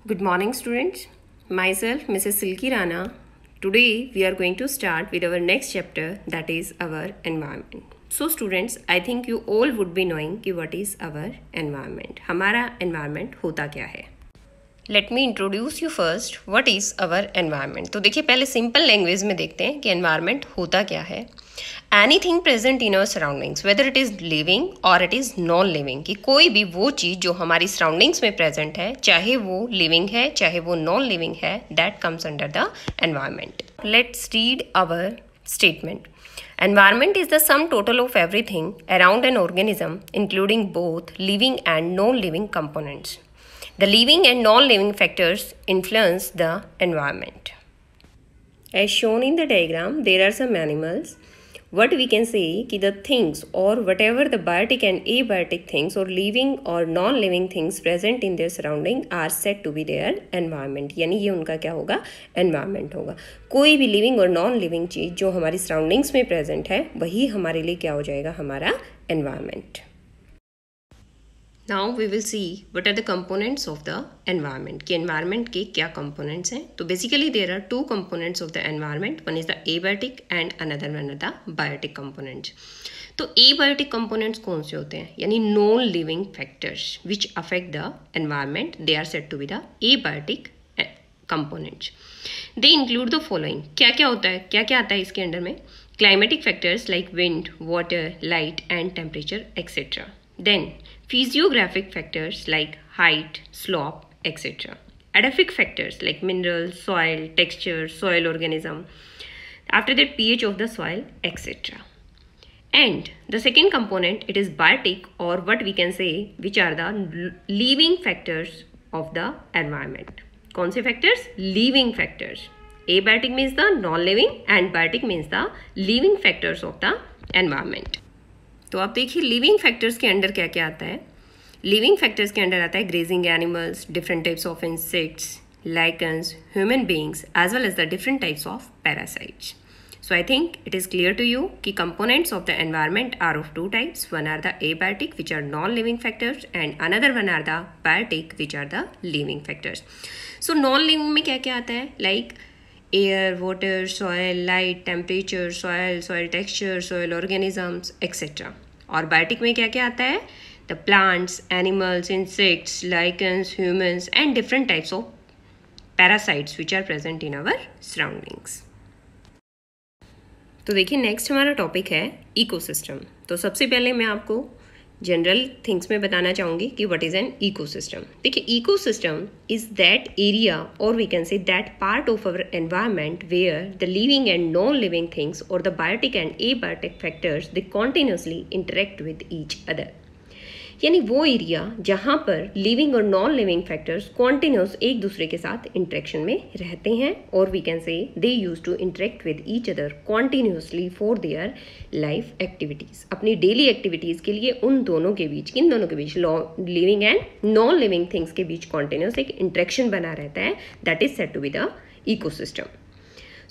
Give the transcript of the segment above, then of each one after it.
Good morning, students. Myself, Mrs. Silky Rana. Today, we are going to start with our next chapter, that is our environment. So, students, I think you all would be knowing कि what is our environment. हमारा environment होता क्या है? Let me introduce you first. What is our environment? तो देखिए पहले simple language में देखते हैं कि environment होता क्या है. Anything present in our surroundings, whether it is living or it is non-living, कि कोई भी वो चीज़ जो हमारी surroundings में present है, चाहे वो living है, चाहे वो non-living है, that comes under the environment. Let's read our statement. Environment is the sum total of everything around an organism, including both living and non-living components. The living and non-living factors influence the environment. As shown in the diagram, there are some animals. What we can say कि the things or whatever the biotic and abiotic things or living or non-living things present in their surrounding are said to be their environment. यानी ये उनका क्या होगा? Environment होगा. कोई भी living और non-living चीज़ जो हमारी surroundings में present है वही हमारे लिए क्या हो जाएगा? हमारा environment. Now we will see what are the components of the environment. कि environment के क्या components हैं? तो basically there are two components of the environment. One is the abiotic and another one is the biotic components. तो abiotic components कौन से होते हैं? यानी non-living factors which affect the environment. They are said to be the abiotic components. They include the following. क्या क्या होता है? क्या क्या आता है इसके अंडर में? Climatic factors like wind, water, light and temperature, etc. Then physiographic factors like height, slope, etc. Edaphic factors like minerals, soil, texture, soil organism. After that, pH of the soil, etc. And the second component, it is biotic, or what we can say, which are the living factors of the environment. कौन से factors? Living factors. Abiotic means the non-living and biotic means the living factors of the environment. तो आप देखिए living factors के under क्या क्या आता है. लिविंग फैक्टर्स के अंडर आता है grazing animals, different types of insects, lichens, human beings as well as the different types of parasites. So I think it is clear to you कि components of the environment are of two types. One are the abiotic which are non living factors and another one are the biotic which are the living factors. So non living में क्या क्या आता है? Like air, water, soil, light, temperature, soil texture, soil organisms, etc. और biotic में क्या क्या आता है? The plants, animals, insects, lichens, humans and different types of parasites which are present in our surroundings. तो देखिए नेक्स्ट हमारा टॉपिक है इकोसिस्टम. तो सबसे पहले मैं आपको जनरल थिंग्स में बताना चाहूँगी कि व्हाट इज़ एन इकोसिस्टम. देखिए इकोसिस्टम इज दैट एरिया और we can say that part of our environment where the living and non living things और the biotic and abiotic factors they continuously interact with each other. यानी वो area जहाँ पर living और non living factors continuous एक दूसरे के साथ इंटरेक्शन में रहते हैं और we can say they use to interact with each other continuously for their life activities. अपनी डेली एक्टिविटीज़ के लिए उन दोनों के बीच, किन दोनों के बीच? Living and non living things के बीच कॉन्टिन्यूस एक इंटरेक्शन बना रहता है. That is said to be the ecosystem.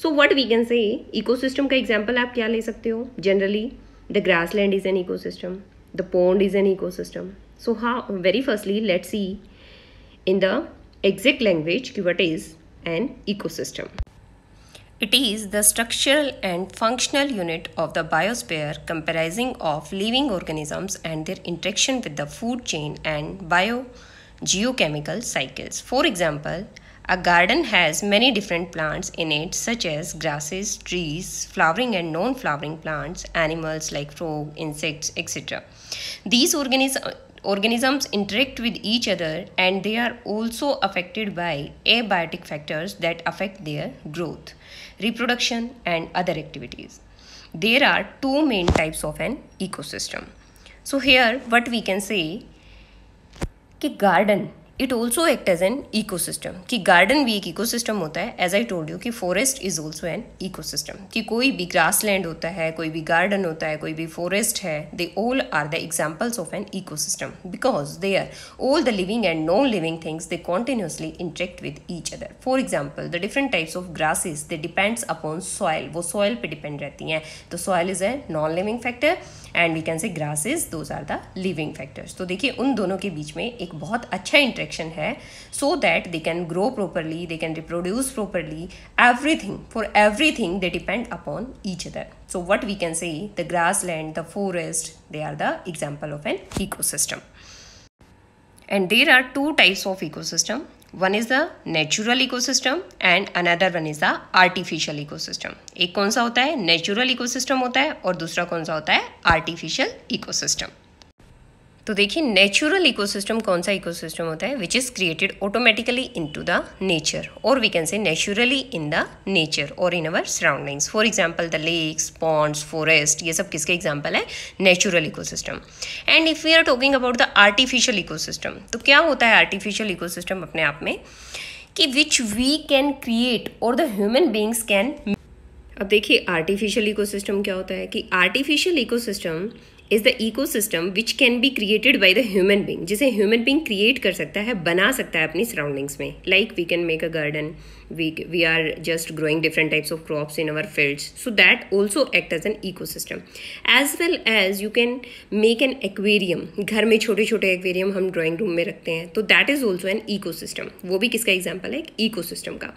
So what we can say ecosystem का एग्जाम्पल आप क्या ले सकते हो? Generally the grassland is an ecosystem. The pond is an ecosystem. So how, very firstly, let's see in the exact language what is an ecosystem. It is the structural and functional unit of the biosphere comprising of living organisms and their interaction with the food chain and biogeochemical cycles. For example, a garden has many different plants in it such as grasses, trees, flowering and non-flowering plants, animals like frog, insects, etc. These organisms interact with each other and they are also affected by abiotic factors that affect their growth, reproduction and other activities. There are two main types of an ecosystem. So here what we can say कि garden it also act as an ecosystem. कि garden भी एक ecosystem होता है. As I told you कि forest is also an ecosystem. कि कोई भी ग्रास लैंड होता है, कोई भी गार्डन होता है, कोई भी फॉरेस्ट है, they all are the examples of an ecosystem because they are all the living and non living things they continuously interact with each other. For example the different types of grasses they depends upon soil. वो soil पे depend रहती हैं. तो soil is a non living factor and we can say grasses, those are the living factors. तो देखिए उन दोनों के बीच में एक बहुत अच्छा इंटरेक्शन है, so that they can grow properly, they can reproduce properly, everything, for everything they depend upon each other. So what we can say, the grassland, the forest, they are the example of an ecosystem. And there are two types of ecosystem. One is the natural ecosystem and another one is the artificial ecosystem. एक कौन सा होता है, natural ecosystem होता है, और दूसरा कौन सा होता है, artificial ecosystem. तो देखिए नेचुरल इकोसिस्टम कौन सा इकोसिस्टम होता है, which is created automatically into the nature, और we can say naturally in the nature और in our surroundings. For example the lakes, ponds, forest, ये सब किसके एग्जांपल है, natural ecosystem. And if we are talking about the artificial ecosystem, तो क्या होता है आर्टिफिशियल इकोसिस्टम अपने आप में, कि विच वी कैन क्रिएट और द ह्यूमन बींग्स कैन. अब देखिए आर्टिफिशियल इकोसिस्टम क्या होता है, कि artificial ecosystem is the ecosystem which can be created by the human being, जिसे ह्यूमन बींग क्रिएट कर सकता है, बना सकता है अपनी सराउंडिंग्स में. Like we can make a garden, we are just growing different types of crops in our fields, so that also act as an ecosystem. As well as you can make an aquarium, घर में छोटे छोटे aquarium हम drawing room में रखते हैं, तो that is also an ecosystem. वो भी किसका एग्जाम्पल है, इकोसिस्टम का.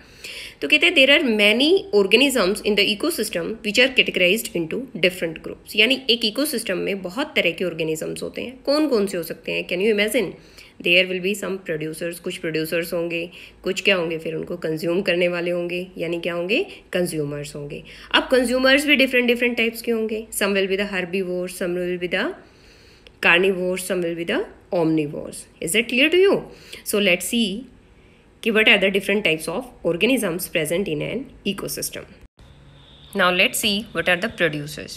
तो कहते हैं there are many organisms in the ecosystem which are categorized into different groups. यानी एक इकोसिस्टम में बहुत तरह के ऑर्गेनिजम्स होते हैं. कौन कौन से हो सकते हैं, can you imagine. There will be some producers, कुछ प्रोड्यूसर्स होंगे, कुछ क्या होंगे, फिर उनको कंज्यूम करने वाले होंगे, यानी क्या होंगे, कंज्यूमर्स होंगे. अब कंज्यूमर्स भी डिफरेंट डिफरेंट टाइप्स के होंगे. Some will be the herbivores, some will be the carnivores, some will be the omnivores. Is it clear to you? So let's see कि what are the different types of organisms present in an ecosystem. Now let's see what are the producers.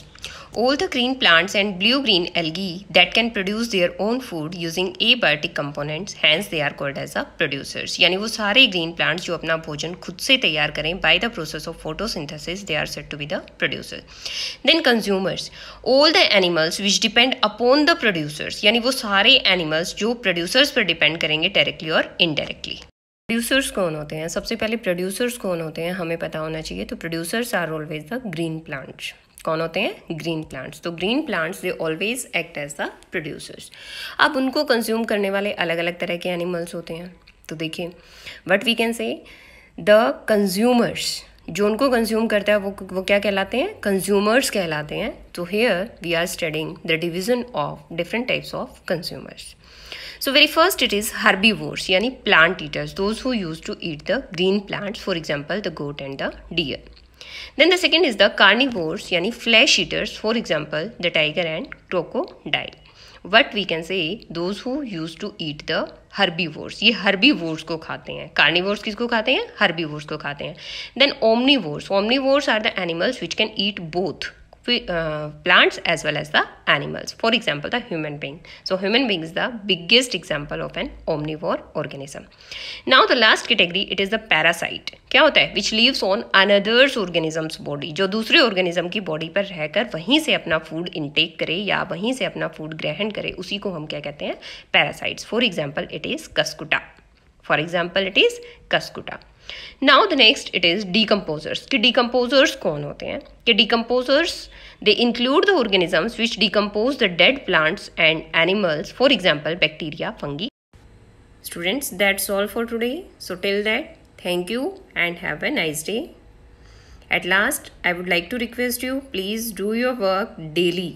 All the green plants and blue-green algae that can produce their own food using abiotic components, hence they are called as the producers. यानी वो सारे green plants जो अपना भोजन खुद से तैयार करें by the process of photosynthesis, they are said to be the producers. Then consumers, all the animals which depend upon the producers, यानी वो सारे animals जो producers पर depend करेंगे directly और indirectly. प्रोड्यूसर्स कौन होते हैं, सबसे पहले प्रोड्यूसर्स कौन होते हैं हमें पता होना चाहिए. तो producers are always the green plants. कौन होते हैं, ग्रीन प्लांट्स. तो green plants they always act as the producers. अब उनको कंज्यूम करने वाले अलग अलग तरह के एनिमल्स होते हैं. तो देखिए what we can say, the consumers, जो उनको कंज्यूम करता है वो क्या कहलाते हैं, कंज्यूमर्स कहलाते हैं. तो here we are studying the division of different types of consumers. So very first it is herbivores, यानी plant eaters, those who used to eat the green plants, for example the goat and the deer. Then the second is the carnivores, यानी flesh eaters, for example the tiger and crocodile. What we can say, those who used to eat the herbivores, ये herbivores को खाते हैं. carnivores किसको खाते हैं, herbivores को खाते हैं. Then omnivores, omnivores are the animals which can eat both plants as well as the animals, for example the human being. So human being is the biggest example of an omnivore organism. Now the last category, it is the parasite. क्या होता है, which lives on another's organism's body, जो दूसरे organism की body पर रहकर वहीं से अपना food intake करे या वहीं से अपना food ग्रहण करे, उसी को हम क्या कहते हैं, parasites. For example it is cuscuta. For example it is cuscuta. Now the next it is decomposers. कि decomposers कौन होते हैं, कि decomposers they include the organisms which decompose the dead plants and animals, for example bacteria, fungi. Students, that's all for today. So till that, thank you and have a nice day. At last I would like to request you, please do your work daily.